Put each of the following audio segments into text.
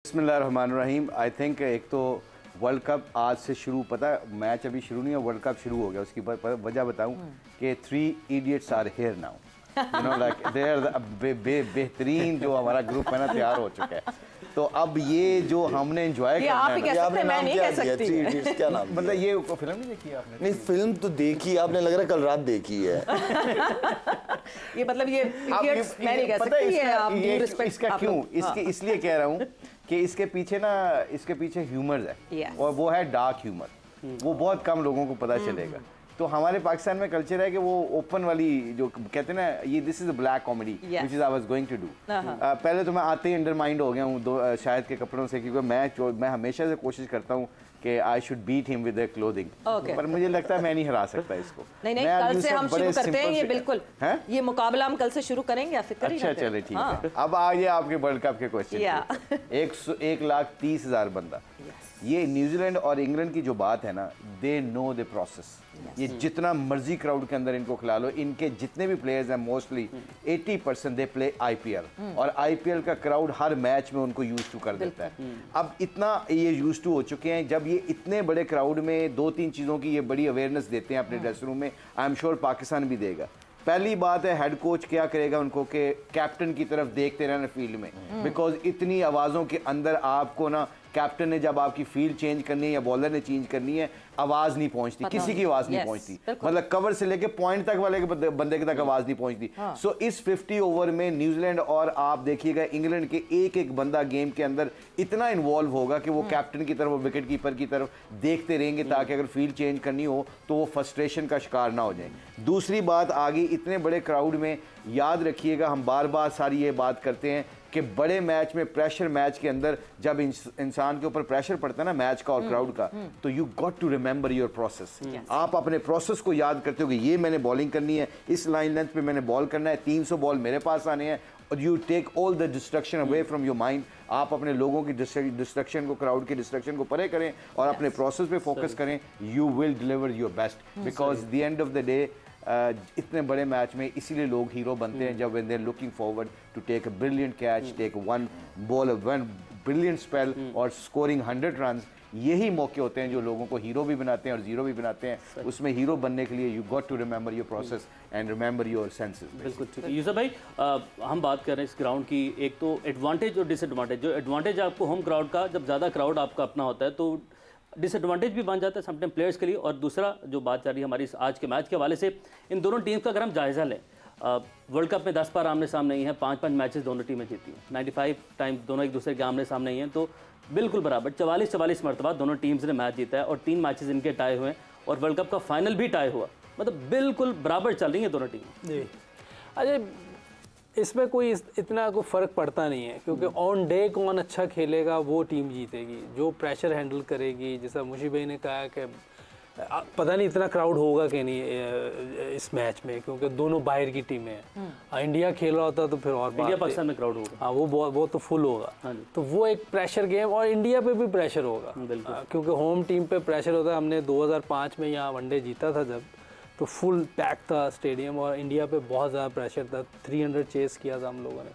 बिस्मिल्लाहिर्रहमानिर्रहीम। I think एक तो वर्ल्ड कप आज से शुरू, पता है मैच अभी शुरू नहीं है, वर्ल्ड कप शुरू हो गया। उसकी वजह बताऊं कि 3 idiots are here now, you know like they are बेहतरीन जो हमारा ग्रुप है ना तैयार हो चुका है। तो अब ये जो हमने एंजॉय किया, आप ही कह सकते हैं, मैं नहीं कह सकती। 3 इडियट्स क्या नाम? मतलब ये फिल्म नहीं देखी आपने? नहीं, फिल्म तो देखी आपने, लग रहा है कल रात देखी है। ये मतलब ये इडियट्स मैं नहीं कह सकती। ये आप इसका क्यों इसलिए कह रहा हूँ कि इसके पीछे ह्यूमर है और वो है डार्क ह्यूमर। वो बहुत कम लोगों को पता चलेगा। तो हमारे पाकिस्तान में कल्चर है कि वो ओपन वाली जो कहते हैं ना, ये this is a black comedy which is I was going to do. पहले तो मैं आते ही अंडरमाइंड हो गया हूँ शायद के कपड़ों से, क्योंकि मैं हमेशा से कोशिश करता हूँ कि I should beat him with the clothing, पर मुझे लगता है मैं नहीं हरा सकता इसको। नहीं, कल से हम शुरू करते हैं ये, बिल्कुल ये मुकाबला हम कल से शुरू करेंगे। अच्छा चले ठीक है। अब आइए आपके वर्ल्ड कप के क्वेश्चन। 1,30,000 बंदा, ये न्यूजीलैंड और इंग्लैंड की जो बात है ना, दे नो द प्रोसेस। ये जितना मर्जी क्राउड के अंदर इनको खिला लो, इनके जितने भी प्लेयर्स हैं मोस्टली 80% दे प्ले आईपीएल, और आईपीएल का क्राउड हर मैच में उनको यूज टू कर देता है। अब इतना ये यूज टू हो चुके हैं, जब ये इतने बड़े क्राउड में 2-3 चीज़ों की ये बड़ी अवेयरनेस देते हैं अपने ड्रेस रूम में, आई एम श्योर पाकिस्तान भी देगा। पहली बात है हेड कोच क्या करेगा उनको कि कैप्टन की तरफ देखते रहना फील्ड में, बिकॉज इतनी आवाज़ों के अंदर आपको ना, कैप्टन ने जब आपकी फील्ड चेंज करनी है या बॉलर ने चेंज करनी है, आवाज नहीं पहुंचती, किसी की आवाज नहीं पहुंचती, मतलब कवर से लेके पॉइंट तक वाले बंदे के तक आवाज नहीं पहुंचती। सो इस 50 ओवर में न्यूजीलैंड और आप देखिएगा इंग्लैंड के एक एक बंदा गेम के अंदर इतना इन्वॉल्व होगा कि वो कैप्टन की तरफ, विकेट कीपर की तरफ देखते रहेंगे, ताकि अगर फील्ड चेंज करनी हो तो वो फ्रस्ट्रेशन का शिकार ना हो जाए। दूसरी बात आगे, इतने बड़े क्राउड में याद रखिएगा, हम बार बार सारी ये बात करते हैं कि बड़े मैच में प्रेशर, मैच के अंदर जब इंसान के ऊपर प्रेशर पड़ता है ना मैच का और क्राउड का, तो you got to remember your process. आप अपने प्रोसेस को याद करते हो कि ये मैंने बॉलिंग करनी है, इस लाइन लेंथ पे मैंने बॉल करना है, 300 बॉल मेरे पास आने हैं, और you take all the distraction away from your mind. आप अपने लोगों की डिस्ट्रक्शन को, क्राउड की डिस्ट्रक्शन को परे करें और अपने प्रोसेस पे फोकस करें। You will deliver your best, because the end of the day इतने बड़े मैच में इसीलिए लोग हीरो बनते हैं, जब they looking forward to take a brilliant catch, take one brilliant spell और स्कोरिंग 100 रन। यही मौके होते हैं जो लोगों को हीरो भी बनाते हैं और जीरो भी बनाते हैं। उसमें हीरो बनने के लिए you got to remember your process and remember your senses. बिल्कुल ठीक है यूसुफ भाई, हम बात कर रहे हैं इस ग्राउंड की, एक तो एडवांटेज और डिसएडवांटेज। जो एडवांटेज आपको होम क्राउड का, जब ज़्यादा क्राउड आपका अपना होता है तो डिसएडवांटेज भी बन जाता है समटाइम प्लेयर्स के लिए। और दूसरा जो बात चल रही है हमारी आज के मैच के हवाले से, इन दोनों टीम्स का अगर हम जायज़ा लें, वर्ल्ड कप में 10 बार आमने सामने ही हैं, 5-5 मैचेस दोनों टीमें जीती हैं, 95 टाइम दोनों एक दूसरे के आमने सामने ही हैं, तो बिल्कुल बराबर 44 मरतबा दोनों टीम्स ने मैच जीता है, और 3 मैचेस इनके टाई हुए हैं, और वर्ल्ड कप का फाइनल भी टाई हुआ, मतलब बिल्कुल बराबर चल रही हैं दोनों टीमें। जी, अरे इसमें कोई इतना कोई फ़र्क पड़ता नहीं है, क्योंकि ऑन डे कौन अच्छा खेलेगा वो टीम जीतेगी, जो प्रेशर हैंडल करेगी। जैसा मुशी भाई ने कहा कि पता नहीं इतना क्राउड होगा कि नहीं इस मैच में, क्योंकि दोनों बाहर की टीमें हैं। इंडिया खेल रहा होता तो फिर और इंडिया पाकिस्तान में क्राउड होगा, हाँ वो तो फुल होगा। तो वो एक प्रेशर गेम, और इंडिया पे भी प्रेशर होगा क्योंकि होम टीम पे प्रेशर होता है। हमने 2005 में यहाँ वनडे जीता था जब, तो फुल पैक था स्टेडियम, और इंडिया पे बहुत ज़्यादा प्रेशर था, 300 चेस किया था हम लोगों ने,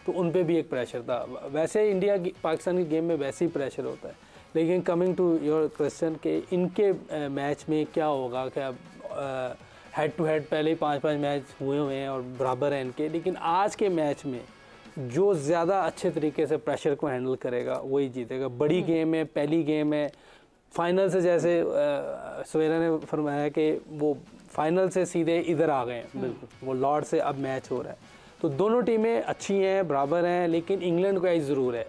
तो उन पे भी एक प्रेशर था। वैसे इंडिया की पाकिस्तान की गेम में वैसे ही प्रेशर होता है। लेकिन कमिंग टू योर क्वेश्चन कि इनके मैच में क्या होगा, क्या हेड टू हेड पहले ही 5-5 मैच हुए हैं और बराबर हैं इनके, लेकिन आज के मैच में जो ज़्यादा अच्छे तरीके से प्रेशर को हैंडल करेगा वही जीतेगा। बड़ी गेम है, पहली गेम है, फाइनल से जैसे सुवेरा ने फरमाया कि वो फाइनल से सीधे इधर आ गए हैं, बिल्कुल वो लॉर्ड से अब मैच हो रहा है। तो दोनों टीमें अच्छी हैं, बराबर हैं, लेकिन इंग्लैंड को एज ज़रूर है।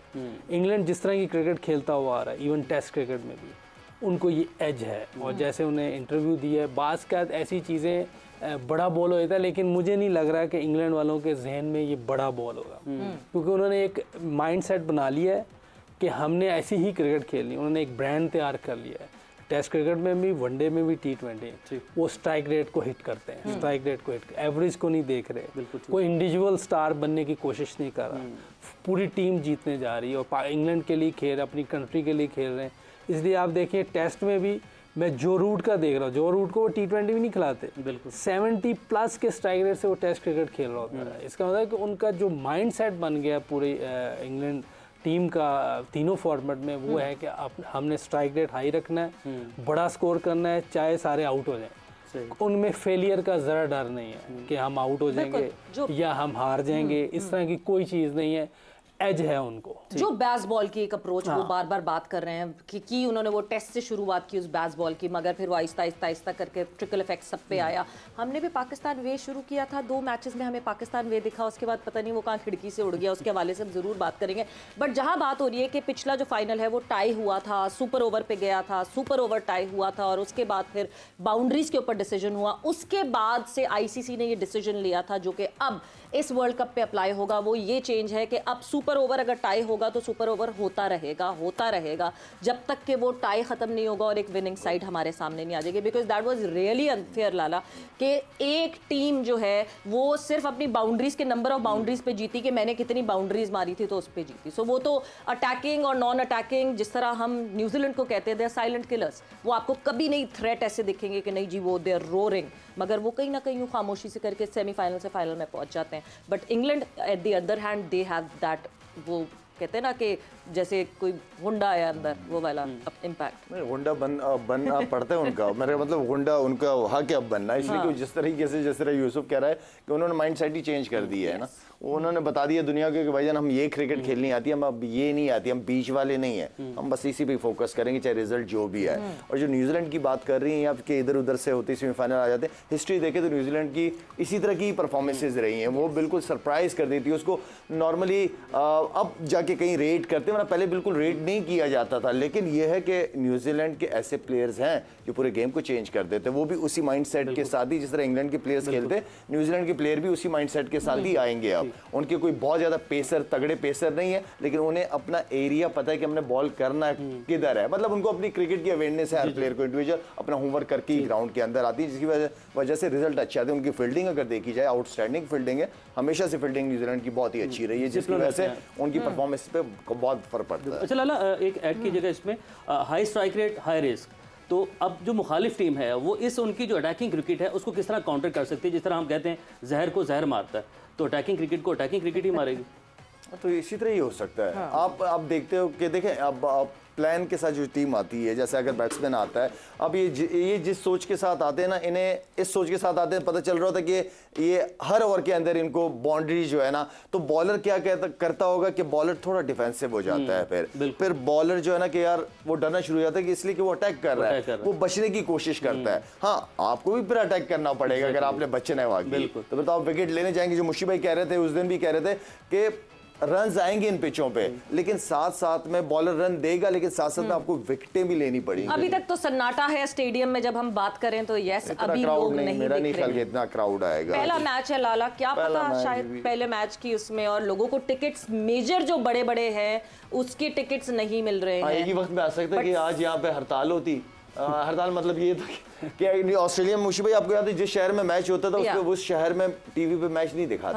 इंग्लैंड जिस तरह की क्रिकेट खेलता हुआ आ रहा है, इवन टेस्ट क्रिकेट में भी उनको ये एज है। और जैसे उन्हें इंटरव्यू दिया है, बाज़ का ऐसी चीज़ें बड़ा बॉल होता है, लेकिन मुझे नहीं लग रहा कि इंग्लैंड वालों के जहन में ये बड़ा बॉल होगा, क्योंकि उन्होंने एक माइंड सेट बना लिया है कि हमने ऐसी ही क्रिकेट खेलनी। उन्होंने एक ब्रांड तैयार कर लिया है, टेस्ट क्रिकेट में भी, वनडे में भी, T20। वो स्ट्राइक रेट को हिट करते हैं, स्ट्राइक रेट को हिट, एवरेज को नहीं देख रहे, कोई इंडिविजुअल स्टार बनने की कोशिश नहीं कर रहा, पूरी टीम जीतने जा रही है, और इंग्लैंड के लिए खेल, अपनी कंट्री के लिए खेल रहे हैं। इसलिए आप देखिए टेस्ट में भी मैं जो रूट का देख रहा हूँ, जो रूट को वो T20 भी नहीं खिलाते, बिल्कुल 70+ के स्ट्राइक रेट से वो टेस्ट क्रिकेट खेल रहा होता है। इसका मतलब है कि उनका जो माइंड सेट बन गया पूरे इंग्लैंड टीम का तीनों फॉर्मेट में वो है कि हमने स्ट्राइक रेट हाई रखना है, बड़ा स्कोर करना है, चाहे सारे आउट हो जाएं। उनमें फेलियर का ज़रा डर नहीं है कि हम आउट हो जाएंगे या हम हार जाएंगे, इस तरह की कोई चीज़ नहीं है। एज है उनको। जो बेसबॉल की एक अप्रोच वो बार बार बात कर रहे हैं कि उन्होंने वो टेस्ट से शुरुआत की उस बेसबॉल की, मगर फिर वो आहिस्ता आहिस्ता आहिस्ता करके ट्रिकल इफेक्ट सब पे आया। हमने भी पाकिस्तान वे शुरू किया था, 2 मैचेस में हमें पाकिस्तान वे दिखा, उसके बाद पता नहीं वो कहाँ खिड़की से उड़ गया, उसके हवाले से हम जरूर बात करेंगे। बट जहाँ बात हो रही है कि पिछला जो फाइनल है वो टाई हुआ था, सुपर ओवर पे गया था, सुपर ओवर टाई हुआ था और उसके बाद फिर बाउंड्रीज के ऊपर डिसीजन हुआ। उसके बाद से आईसीसी ने ये डिसीजन लिया था जो कि अब इस वर्ल्ड कप पे अप्लाई होगा, वो ये चेंज है कि अब सुपर ओवर अगर टाई होगा तो सुपर ओवर होता रहेगा जब तक कि वो टाई खत्म नहीं होगा और एक विनिंग साइड हमारे सामने नहीं आ जाएगी। Because that was really unfair लाला कि एक टीम जो है वो सिर्फ अपनी बाउंड्रीज के नंबर ऑफ बाउंड्रीज पे जीती कि मैंने कितनी बाउंड्रीज मारी थी तो उस पर जीती। सो वो तो अटैकिंग और नॉन अटैकिंग, जिस तरह हम न्यूजीलैंड को कहते हैं साइलेंट किलर्स, वो आपको कभी नहीं थ्रेट ऐसे दिखेंगे कि नहीं जी वो दे आर रोरिंग, मगर वो कहीं ना कहीं खामोशी से करके सेमीफाइनल से फाइनल में पहुंच जाते हैं। But England at the other hand they have that, वो कहते हैं ना कि जैसे कोई हुंडा है अंदर, वो वाला इम्पैक्ट। नहीं, हुंडा बनना पड़ता है उनका, मेरा मतलब हुंडा उनका हक है अब बनना, इसलिए कि जिस तरीके से जिस तरह यूसुफ कह रहा है कि उन्होंने माइंड सेट ही चेंज कर दी है ना, उन्होंने बता दिया दुनिया को कि भाईजान हम ये क्रिकेट खेलनी आती है, हम अब ये नहीं आती, हम बीच वाले नहीं है, हम बस इसी पे फोकस करेंगे चाहे रिजल्ट जो भी है। और जो न्यूजीलैंड की बात कर रही हैं आपके इधर उधर से होते सेमीफाइनल आ जाते हैं, हिस्ट्री देखे तो न्यूजीलैंड की इसी तरह की परफॉर्मेंसेज रही हैं, वो बिल्कुल सरप्राइज कर देती है उसको। नॉर्मली अब जाके कहीं रेट करते हैं, पहले बिल्कुल रेट नहीं किया जाता था, लेकिन यह है कि न्यूजीलैंड के ऐसे प्लेयर्स हैं जो पूरे गेम को चेंज कर देते हैं, वो भी उसी माइंडसेट के साथ ही जिस तरह इंग्लैंड के प्लेयर्स खेलते हैं, न्यूजीलैंड के प्लेयर भी उसी माइंडसेट के साथ ही आएंगे। अब उनके कोई बहुत ज्यादा पेसर तगड़े पेसर नहीं है, लेकिन उन्हें अपना एरिया पता है कि हमने बॉल करना किधर है, मतलब उनको अपनी क्रिकेट की अवेयरनेस है, हर प्लेयर को इंडिविजुअल अपना होमवर्क करके ग्राउंड के अंदर आती है, जिसकी वजह से रिजल्ट अच्छे आते हैं। उनकी फील्डिंग अगर देखी जाए आउटस्टैंडिंग फील्डिंग है, हमेशा से फील्डिंग न्यूजीलैंड की बहुत ही अच्छी रही है, जिसकी वजह से उनकी परफॉर्मेंस पे बहुत फर्क पड़ता है। अच्छा लाला, एक ऐड कीजिएगा इसमें, high strike rate high risk, तो अब जो मुखालिफ टीम है वो इस उनकी जो अटैकिंग क्रिकेट है उसको किस तरह काउंटर कर सकती है? जिस तरह हम कहते हैं जहर को जहर मारता है, तो अटैकिंग क्रिकेट को अटैकिंग क्रिकेट ही मारेगी। तो इसी तरह ही हो सकता है। आप देखते हो कि देखें अब प्लान के साथ जो टीम आती है, जैसे अगर बैट्समैन आता है, अब ये जिस सोच के साथ आते हैं ना, इन्हें इस सोच के साथ आते हैं, पता चल रहा था कि ये हर ओवर के अंदर इनको बाउंड्री जो है ना, तो बॉलर क्या करता होगा कि बॉलर थोड़ा डिफेंसिव हो जाता है, फिर बॉलर जो है ना कि यार वो डरना शुरू हो जाता है कि इसलिए कि वो अटैक कर रहा है, वो बचने की कोशिश करता है। हाँ, आपको भी फिर अटैक करना पड़ेगा अगर आपने बचना है वाकई, तो फिर तो आप विकेट लेने जाएंगे। जो मुशी भाई कह रहे थे उस दिन भी कह रहे थे कि रन आएंगे इन पिचों पे, लेकिन साथ साथ में बॉलर रन देगा, लेकिन साथ साथ में आपको विकेटें भी लेनी पड़ेंगी। अभी तक तो सन्नाटा है स्टेडियम में, जब हम बात करें तो यस अभी लोग नहीं मेरा नहीं दिख रहे। ख्याल इतना क्राउड आएगा। पहला मैच है लाला, क्या पता शायद पहले मैच की उसमें, और लोगों को टिकट्स मेजर जो बड़े बड़े हैं उसके टिकट्स नहीं मिल रहे हैं। एक ही वक्त में आ सकता है कि आज यहाँ पे हड़ताल होती, हड़ताल मतलब ये था कि ऑस्ट्रेलिया में मुशी भाई आपको याद है जिस शहर में मैच होता था उस शहर में टीवी पे मैच नहीं दिखाते।